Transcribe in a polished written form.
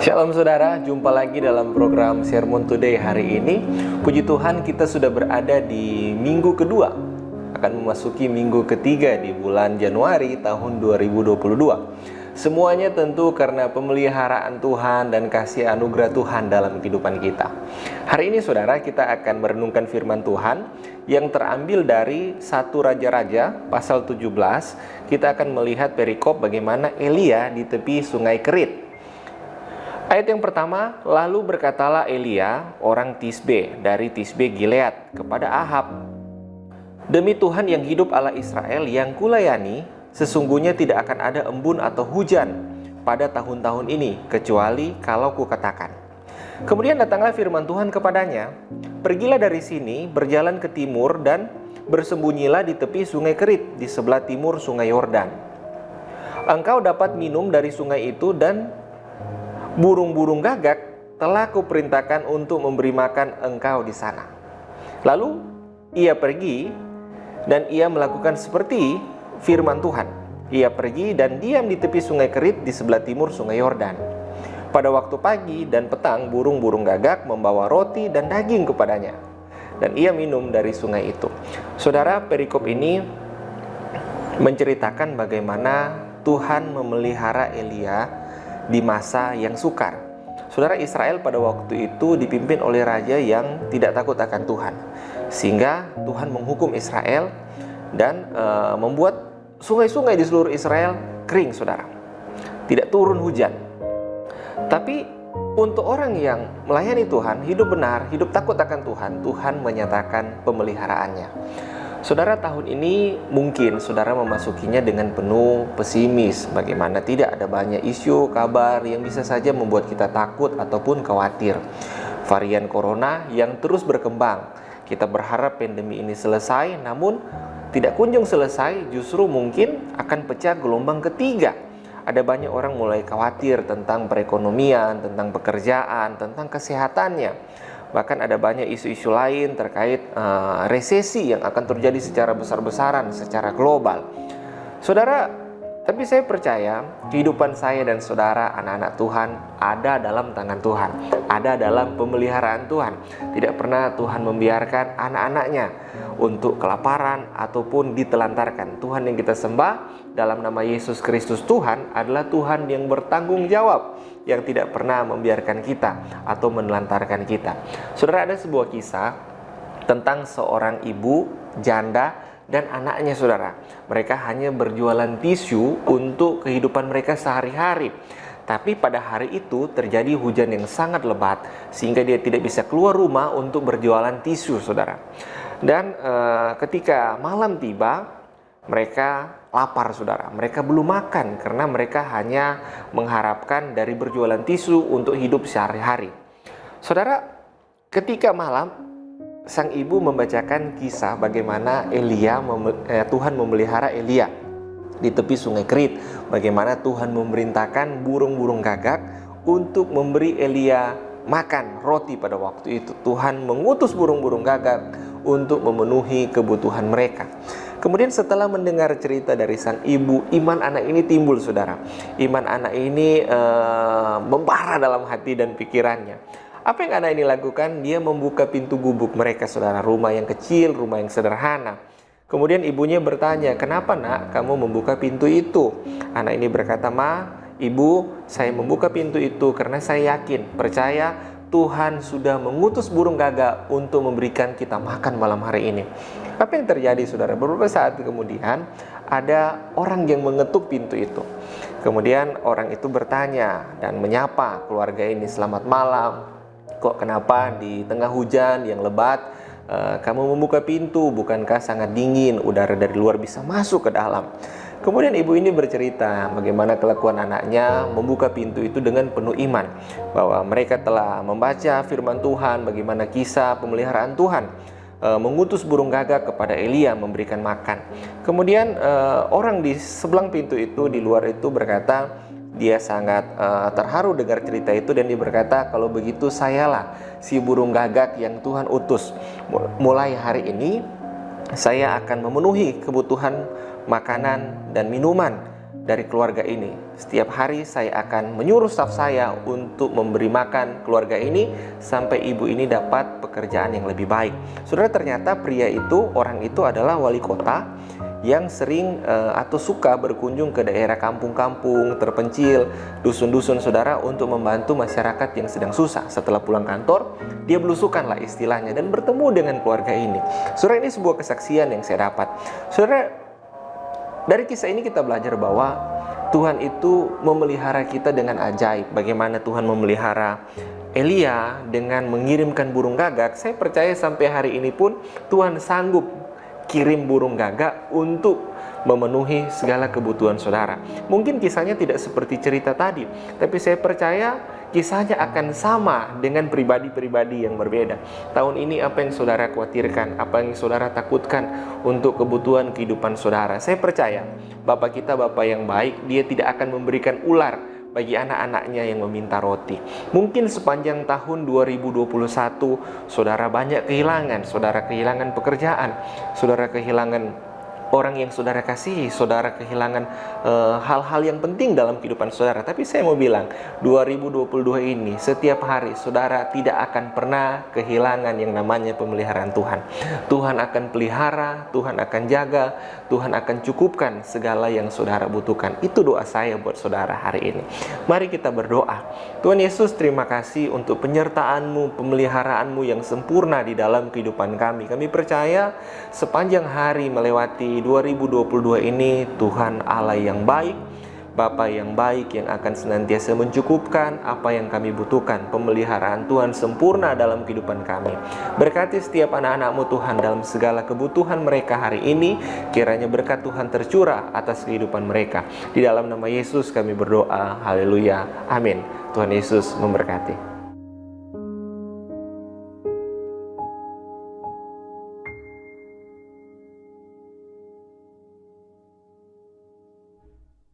Shalom saudara, jumpa lagi dalam program Sermon Today hari ini. Puji Tuhan kita sudah berada di minggu kedua, akan memasuki minggu ketiga di bulan Januari tahun 2022. Semuanya tentu karena pemeliharaan Tuhan dan kasih anugerah Tuhan dalam kehidupan kita. Hari ini saudara, kita akan merenungkan firman Tuhan yang terambil dari 1 Raja-Raja pasal 17. Kita akan melihat perikop bagaimana Elia di tepi sungai Kerit. Ayat yang pertama, lalu berkatalah Elia, orang Tisbe, dari Tisbe Gilead, kepada Ahab, demi Tuhan yang hidup Allah Israel yang kulayani, sesungguhnya tidak akan ada embun atau hujan pada tahun-tahun ini, kecuali kalau kukatakan. Kemudian datanglah firman Tuhan kepadanya, pergilah dari sini, berjalan ke timur, dan bersembunyilah di tepi sungai Kerit, di sebelah timur sungai Yordan. Engkau dapat minum dari sungai itu, dan burung-burung gagak telah kuperintahkan untuk memberi makan engkau di sana. Lalu ia pergi dan ia melakukan seperti firman Tuhan. Ia pergi dan diam di tepi sungai Kerit di sebelah timur sungai Yordan. Pada waktu pagi dan petang burung-burung gagak membawa roti dan daging kepadanya, dan ia minum dari sungai itu. Saudara, perikop ini menceritakan bagaimana Tuhan memelihara Elia di masa yang sukar. Saudara, Israel pada waktu itu dipimpin oleh raja yang tidak takut akan Tuhan, sehingga Tuhan menghukum Israel dan membuat sungai-sungai di seluruh Israel kering, saudara. Tidak turun hujan. Tapi untuk orang yang melayani Tuhan, hidup benar, hidup takut akan Tuhan, Tuhan menyatakan pemeliharaannya. Saudara, tahun ini mungkin saudara memasukinya dengan penuh pesimis. Bagaimana tidak, ada banyak isu, kabar yang bisa saja membuat kita takut ataupun khawatir. Varian corona yang terus berkembang. Kita berharap pandemi ini selesai, namun tidak kunjung selesai, justru mungkin akan pecah gelombang ketiga. Ada banyak orang mulai khawatir tentang perekonomian, tentang pekerjaan, tentang kesehatannya. Bahkan ada banyak isu-isu lain terkait resesi yang akan terjadi secara besar-besaran, secara global. Saudara, tapi saya percaya kehidupan saya dan saudara anak-anak Tuhan ada dalam tangan Tuhan, ada dalam pemeliharaan Tuhan. Tidak pernah Tuhan membiarkan anak-anaknya untuk kelaparan ataupun ditelantarkan. Tuhan yang kita sembah dalam nama Yesus Kristus Tuhan adalah Tuhan yang bertanggung jawab, yang tidak pernah membiarkan kita atau menelantarkan kita. Saudara, ada sebuah kisah tentang seorang ibu janda dan anaknya, saudara. Mereka hanya berjualan tisu untuk kehidupan mereka sehari-hari. Tapi pada hari itu terjadi hujan yang sangat lebat, sehingga dia tidak bisa keluar rumah untuk berjualan tisu, saudara. Dan ketika malam tiba, mereka lapar, saudara. Mereka belum makan karena mereka hanya mengharapkan dari berjualan tisu untuk hidup sehari-hari. Saudara, ketika malam, sang ibu membacakan kisah bagaimana Tuhan memelihara Elia di tepi sungai Kerit. Bagaimana Tuhan memerintahkan burung-burung gagak untuk memberi Elia makan roti pada waktu itu. Tuhan mengutus burung-burung gagak untuk memenuhi kebutuhan mereka. Kemudian setelah mendengar cerita dari sang ibu, iman anak ini timbul, saudara. Iman anak ini membara dalam hati dan pikirannya. Apa yang anak ini lakukan? Dia membuka pintu gubuk mereka, saudara. Rumah yang kecil, rumah yang sederhana. Kemudian ibunya bertanya, "Kenapa, nak, kamu membuka pintu itu?" Anak ini berkata, "Ma, ibu, saya membuka pintu itu karena saya yakin, percaya Tuhan sudah mengutus burung gagak untuk memberikan kita makan malam hari ini." Apa yang terjadi, saudara? Beberapa saat kemudian ada orang yang mengetuk pintu itu. Kemudian orang itu bertanya dan menyapa keluarga ini, "Selamat malam. Kok kenapa di tengah hujan yang lebat kamu membuka pintu? Bukankah sangat dingin, udara dari luar bisa masuk ke dalam?" Kemudian ibu ini bercerita bagaimana kelakuan anaknya membuka pintu itu dengan penuh iman, bahwa mereka telah membaca firman Tuhan, bagaimana kisah pemeliharaan Tuhan mengutus burung gagak kepada Elia memberikan makan. Kemudian orang di sebelah pintu itu, di luar itu, berkata dia sangat terharu dengar cerita itu, dan dia berkata, "Kalau begitu sayalah si burung gagak yang Tuhan utus. Mulai hari ini saya akan memenuhi kebutuhan makanan dan minuman dari keluarga ini. Setiap hari saya akan menyuruh staf saya untuk memberi makan keluarga ini sampai ibu ini dapat pekerjaan yang lebih baik." Saudara, ternyata pria itu, orang itu adalah wali kota yang sering atau suka berkunjung ke daerah kampung-kampung terpencil, dusun-dusun, saudara, untuk membantu masyarakat yang sedang susah. Setelah pulang kantor, dia belusukan lah istilahnya dan bertemu dengan keluarga ini. Saudara, ini sebuah kesaksian yang saya dapat. Saudara, dari kisah ini kita belajar bahwa Tuhan itu memelihara kita dengan ajaib. Bagaimana Tuhan memelihara Elia dengan mengirimkan burung gagak. Saya percaya sampai hari ini pun Tuhan sanggup kirim burung gagak untuk memenuhi segala kebutuhan saudara. Mungkin kisahnya tidak seperti cerita tadi, tapi saya percaya kisahnya akan sama dengan pribadi-pribadi yang berbeda. Tahun ini apa yang saudara khawatirkan, apa yang saudara takutkan untuk kebutuhan kehidupan saudara. Saya percaya Bapak kita Bapak yang baik, Dia tidak akan memberikan ular bagi anak-anaknya yang meminta roti. Mungkin sepanjang tahun 2021 saudara banyak kehilangan, saudara kehilangan pekerjaan, saudara kehilangan orang yang saudara kasihi, saudara kehilangan hal-hal yang penting dalam kehidupan saudara. Tapi saya mau bilang, 2022 ini setiap hari saudara tidak akan pernah kehilangan yang namanya pemeliharaan Tuhan. Tuhan akan pelihara, Tuhan akan jaga, Tuhan akan cukupkan segala yang saudara butuhkan. Itu doa saya buat saudara hari ini. Mari kita berdoa. Tuhan Yesus, terima kasih untuk penyertaan-Mu, pemeliharaanmu yang sempurna di dalam kehidupan kami. Kami percaya sepanjang hari melewati 2022 ini, Tuhan Allah yang baik, Bapa yang baik yang akan senantiasa mencukupkan apa yang kami butuhkan. Pemeliharaan Tuhan sempurna dalam kehidupan kami. Berkati setiap anak-anak-Mu Tuhan dalam segala kebutuhan mereka hari ini. Kiranya berkat Tuhan tercurah atas kehidupan mereka. Di dalam nama Yesus kami berdoa. Haleluya. Amin. Tuhan Yesus memberkati.